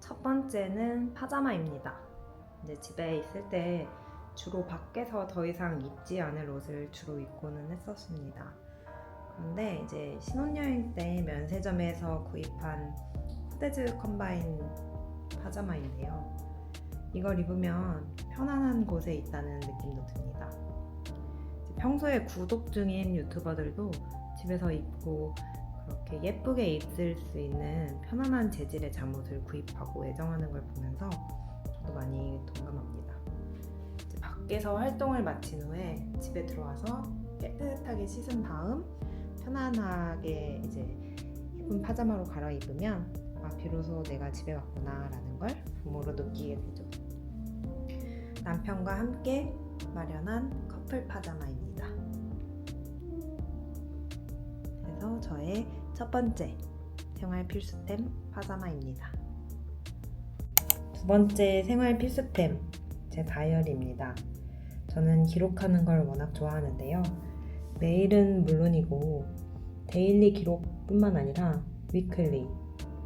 첫 번째는 파자마입니다. 이제 집에 있을 때 주로 밖에서 더 이상 입지 않을 옷을 주로 입고는 했었습니다. 그런데 이제 신혼여행 때 면세점에서 구입한 후데즈 컴바인 파자마인데요. 이걸 입으면 편안한 곳에 있다는 느낌도 듭니다. 평소에 구독 중인 유튜버들도 집에서 입고 그렇게 예쁘게 입을 수 있는 편안한 재질의 잠옷을 구입하고 애정하는 걸 보면서 저도 많이 동감합니다. 이제 밖에서 활동을 마친 후에 집에 들어와서 깨끗하게 씻은 다음 편안하게 이제 예쁜 파자마로 갈아입으면 비로소 내가 집에 왔구나 라는 걸 몸으로 느끼게 되죠. 남편과 함께 마련한 커플 파자마입니다. 그래서 저의 첫 번째 생활 필수템 파자마입니다. 두 번째 생활 필수템, 제 다이어리입니다. 저는 기록하는 걸 워낙 좋아하는데요. 매일은 물론이고 데일리 기록뿐만 아니라 위클리,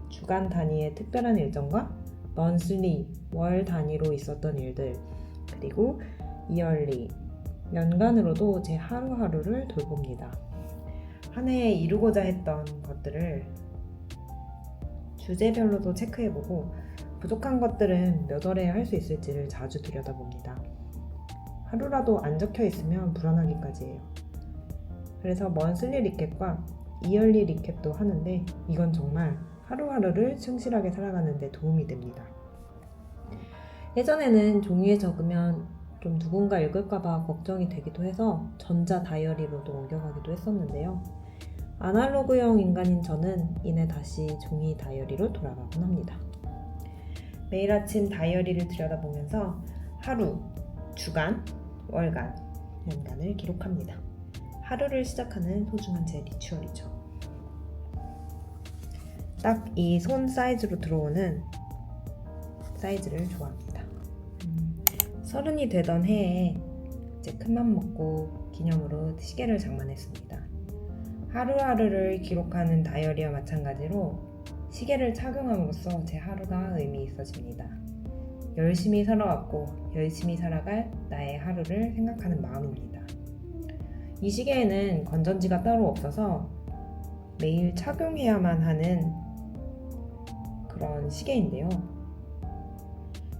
주간 단위의 특별한 일정과 먼슬리, 월 단위로 있었던 일들, 그리고 이얼리, 연간으로도 제 하루하루를 돌봅니다. 한 해에 이루고자 했던 것들을 주제별로도 체크해보고 부족한 것들은 몇 월에 할 수 있을지를 자주 들여다봅니다. 하루라도 안 적혀 있으면 불안하기까지 해요. 그래서 먼슬리 리캡과 이얼리 리캡도 하는데 이건 정말 하루하루를 충실하게 살아가는 데 도움이 됩니다. 예전에는 종이에 적으면 좀 누군가 읽을까봐 걱정이 되기도 해서 전자 다이어리로도 옮겨가기도 했었는데요. 아날로그형 인간인 저는 이내 다시 종이 다이어리로 돌아가곤 합니다. 매일 아침 다이어리를 들여다보면서 하루, 주간, 월간, 연간을 기록합니다. 하루를 시작하는 소중한 제 리추얼이죠. 딱 이 손 사이즈로 들어오는 사이즈를 좋아합니다. 30이 되던 해에 이제 큰맘 먹고 기념으로 시계를 장만했습니다. 하루하루를 기록하는 다이어리와 마찬가지로 시계를 착용함으로써 제 하루가 의미 있어집니다. 열심히 살아왔고 열심히 살아갈 나의 하루를 생각하는 마음입니다. 이 시계에는 건전지가 따로 없어서 매일 착용해야만 하는 그런 시계인데요.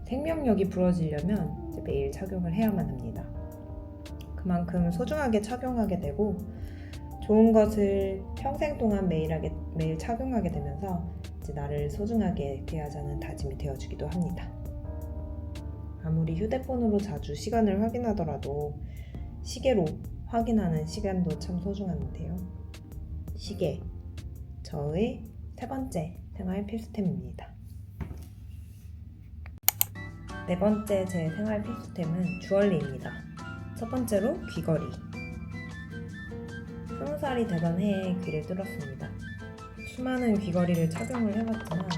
생명력이 불어지려면 이제 매일 착용을 해야만 합니다. 그만큼 소중하게 착용하게 되고 좋은 것을 평생 동안 매일 착용하게 되면서 이제 나를 소중하게 대하자는 다짐이 되어주기도 합니다. 아무리 휴대폰으로 자주 시간을 확인하더라도 시계로 확인하는 시간도 참 소중한데요. 시계, 저의 세 번째 생활 필수템입니다. 네 번째 제 생활 필수템은 주얼리입니다. 첫 번째로 귀걸이. 20살이 되던 해에 귀를 뚫었습니다. 수많은 귀걸이를 착용을 해봤지만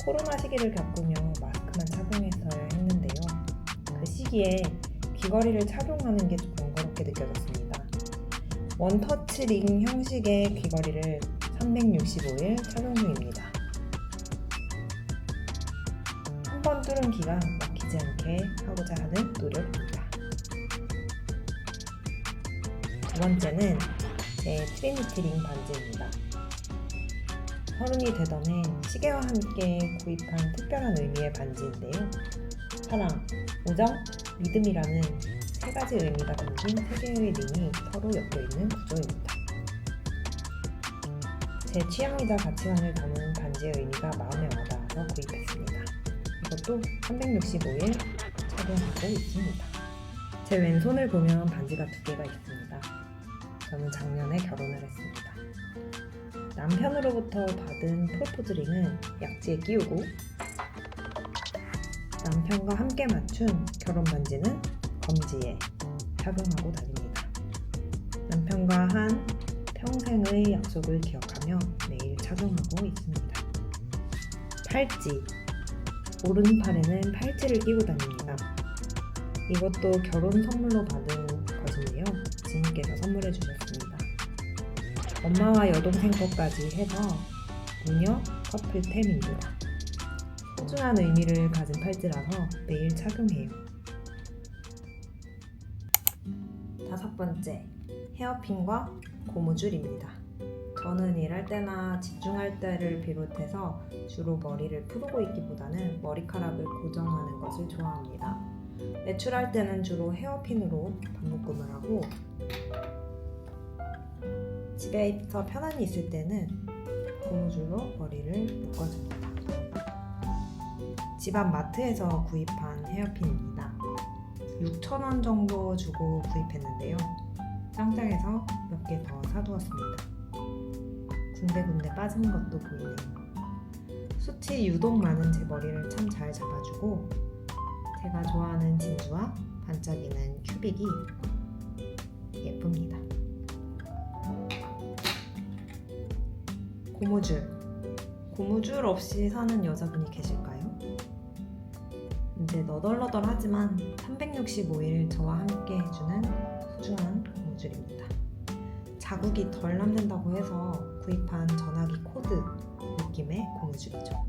코로나 시기를 겪으며 마스크만 착용했어야 했는데요. 그 시기에 귀걸이를 착용하는 게 좀 번거롭게 느껴졌습니다. 원터치 링 형식의 귀걸이를 365일 착용 중입니다. 한 번 뚫은 귀가 막히지 않게 하고자 하는 노력입니다. 두 번째는 제 트리니티 링 반지입니다. 30이 되던 해 시계와 함께 구입한 특별한 의미의 반지인데요. 사랑, 우정, 믿음이라는 세 가지 의미가 담긴 세 개의 링이 서로 엮여있는 구조입니다. 제 취향이자 가치관을 담은 반지의 의미가 마음에 와닿아서 구입했습니다. 이것도 365일 착용하고 있습니다. 제 왼손을 보면 반지가 두 개가 있습니다. 저는 작년에 결혼을 했습니다. 남편으로부터 받은 프로포즈링은 약지에 끼우고 남편과 함께 맞춘 결혼 반지는 검지에 착용하고 다닙니다. 남편과 한 평생의 약속을 기억하며 매일 착용하고 있습니다. 팔찌. 오른팔에는 팔찌를 끼고 다닙니다. 이것도 결혼 선물로 받은 것인데요. 지인께서 선물해 주셨습니다. 엄마와 여동생 것까지 해서 무녀 커플템입니다. 소중한 의미를 가진 팔찌라서 매일 착용해요. 5번째, 헤어핀과 고무줄입니다. 저는 일할 때나 집중할 때를 비롯해서 주로 머리를 풀고 있기보다는 머리카락을 고정하는 것을 좋아합니다. 외출할 때는 주로 헤어핀으로 반묶음을 하고 집에서 편안히 있을 때는 고무줄로 머리를 묶어줍니다. 집 앞 마트에서 구입한 헤어핀입니다. 6,000원 정도 주고 구입했는데요. 짱짱해서 몇 개 더 사두었습니다. 군데군데 빠지는 것도 보이네요. 숱이 유독 많은 제 머리를 참 잘 잡아주고 제가 좋아하는 진주와 반짝이는 큐빅이 예쁩니다. 고무줄 없이 사는 여자분이 계실까요? 이제 너덜너덜하지만 365일 저와 함께 해주는 소중한 고무줄입니다. 자국이 덜 남는다고 해서 구입한 전화기 코드 느낌의 고무줄이죠.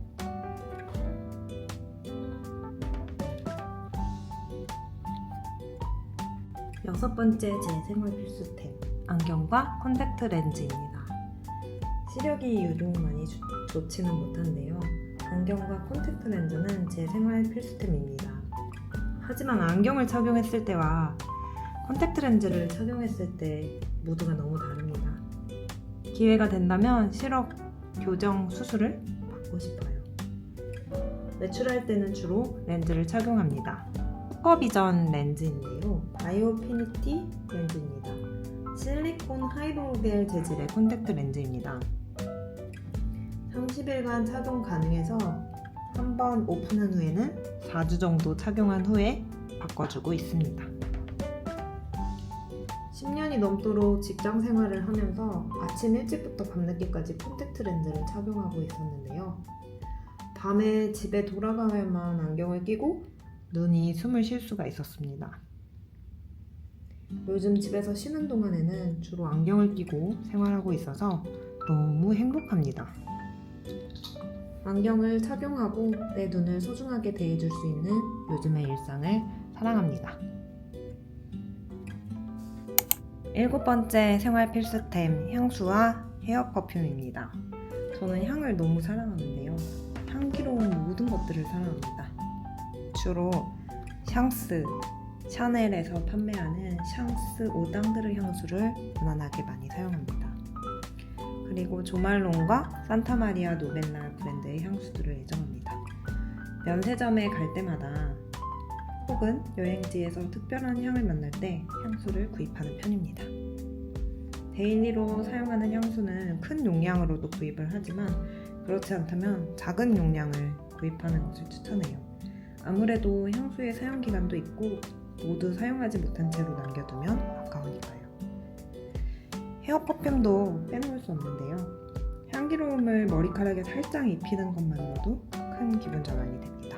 6번째 제 생활 필수템, 안경과 콘택트 렌즈입니다. 시력이 유독 많이 좋지는 못한데요. 안경과 콘택트 렌즈는 제 생활 필수템입니다. 하지만 안경을 착용했을 때와 콘택트 렌즈를 착용했을 때 모두가 너무 다릅니다. 기회가 된다면 시력 교정 수술을 받고 싶어요. 외출할 때는 주로 렌즈를 착용합니다. 슈퍼비전 렌즈인데요. 바이오피니티 렌즈입니다. 실리콘 하이드로겔 재질의 콘택트 렌즈입니다. 30일간 착용 가능해서 한번 오픈한 후에는 4주 정도 착용한 후에 바꿔주고 있습니다. 10년이 넘도록 직장 생활을 하면서 아침 일찍부터 밤늦게까지 콘택트 렌즈를 착용하고 있었는데요. 밤에 집에 돌아가야만 안경을 끼고 눈이 숨을 쉴 수가 있었습니다. 요즘 집에서 쉬는 동안에는 주로 안경을 끼고 생활하고 있어서 너무 행복합니다. 안경을 착용하고 내 눈을 소중하게 대해줄 수 있는 요즘의 일상을 사랑합니다. 7번째 생활 필수템, 향수와 헤어 퍼퓸입니다. 저는 향을 너무 사랑하는데요. 향기로운 모든 것들을 사랑합니다. 주로 샹스, 샤넬에서 판매하는 샹스 오당드르 향수를 무난하게 많이 사용합니다. 그리고 조말론과 산타마리아 노벨라 브랜드의 향수들을 애정합니다. 면세점에 갈 때마다 혹은 여행지에서 특별한 향을 만날 때 향수를 구입하는 편입니다. 데일리로 사용하는 향수는 큰 용량으로도 구입을 하지만 그렇지 않다면 작은 용량을 구입하는 것을 추천해요. 아무래도 향수의 사용기간도 있고 모두 사용하지 못한 채로 남겨두면 아까우니까요. 헤어 퍼퓸도 빼놓을 수 없는데요. 향기로움을 머리카락에 살짝 입히는 것만으로도 큰 기분 전환이 됩니다.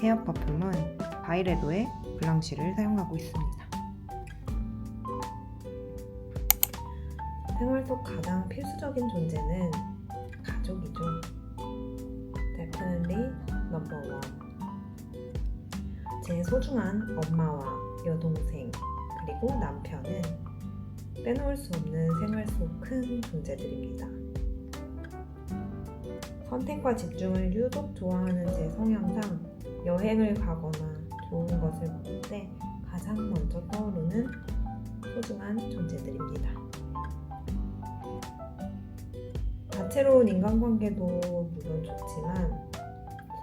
헤어 퍼퓸은 바이레도의 블랑쉬를 사용하고 있습니다. 생활 속 가장 필수적인 존재는 가족이죠. Definitely number one. 제 소중한 엄마와 여동생 그리고 남편은 빼놓을 수 없는 생활 속 큰 존재들입니다. 선택과 집중을 유독 좋아하는 제 성향상 여행을 가거나 좋은 것을 먹을 때 가장 먼저 떠오르는 소중한 존재들입니다. 다채로운 인간관계도 물론 좋지만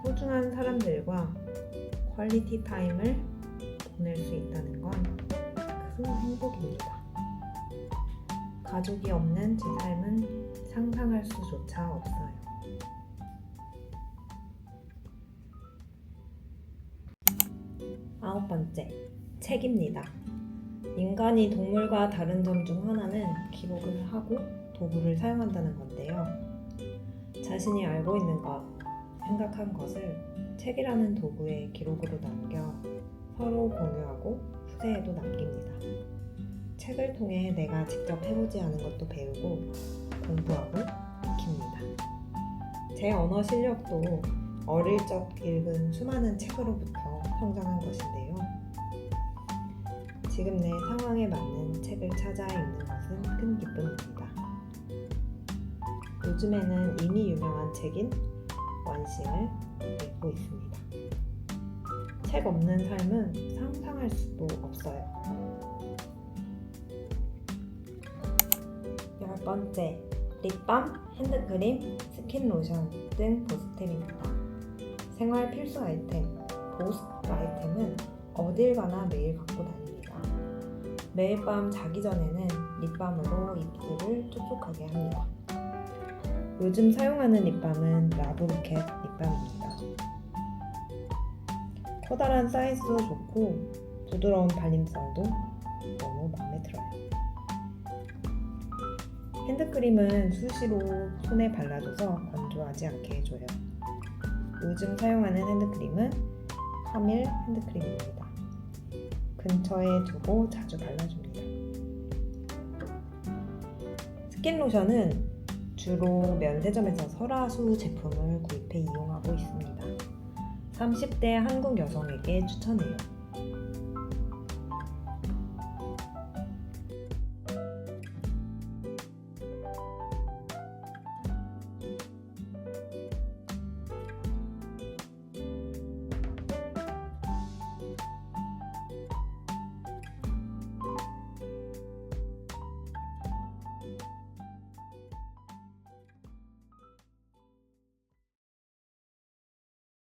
소중한 사람들과 퀄리티 타임을 보낼 수 있다는 건 큰 행복입니다. 가족이 없는 제 삶은 상상할 수조차 없어요. 9번째, 책입니다. 인간이 동물과 다른 점 중 하나는 기록을 하고 도구를 사용한다는 건데요. 자신이 알고 있는 것, 생각한 것을 책이라는 도구에 기록으로 남겨 서로 공유하고 후세에도 남깁니다. 책을 통해 내가 직접 해보지 않은 것도 배우고 공부하고 익힙니다. 제 언어 실력도 어릴 적 읽은 수많은 책으로부터 성장한 것인데요. 지금 내 상황에 맞는 책을 찾아 읽는 것은 큰 기쁨입니다. 요즘에는 이미 유명한 책인 원싱을 읽고 있습니다. 책 없는 삶은 상상할 수도 없어요. 10번째, 립밤, 핸드크림, 스킨로션 등 보습템입니다. 생활 필수 아이템, 보습 아이템은 어딜 가나 매일 갖고 다닙니다. 매일 밤 자기 전에는 립밤으로 입술을 촉촉하게 합니다. 요즘 사용하는 립밤은 라브로켓 립밤입니다. 커다란 사이즈도 좋고 부드러운 발림성도 너무 마음에 들어요. 핸드크림은 수시로 손에 발라줘서 건조하지 않게 해줘요. 요즘 사용하는 핸드크림은 카밀 핸드크림입니다. 근처에 두고 자주 발라줍니다. 스킨로션은 주로 면세점에서 설화수 제품을 구입해 이용하고 있습니다. 30대 한국 여성에게 추천해요.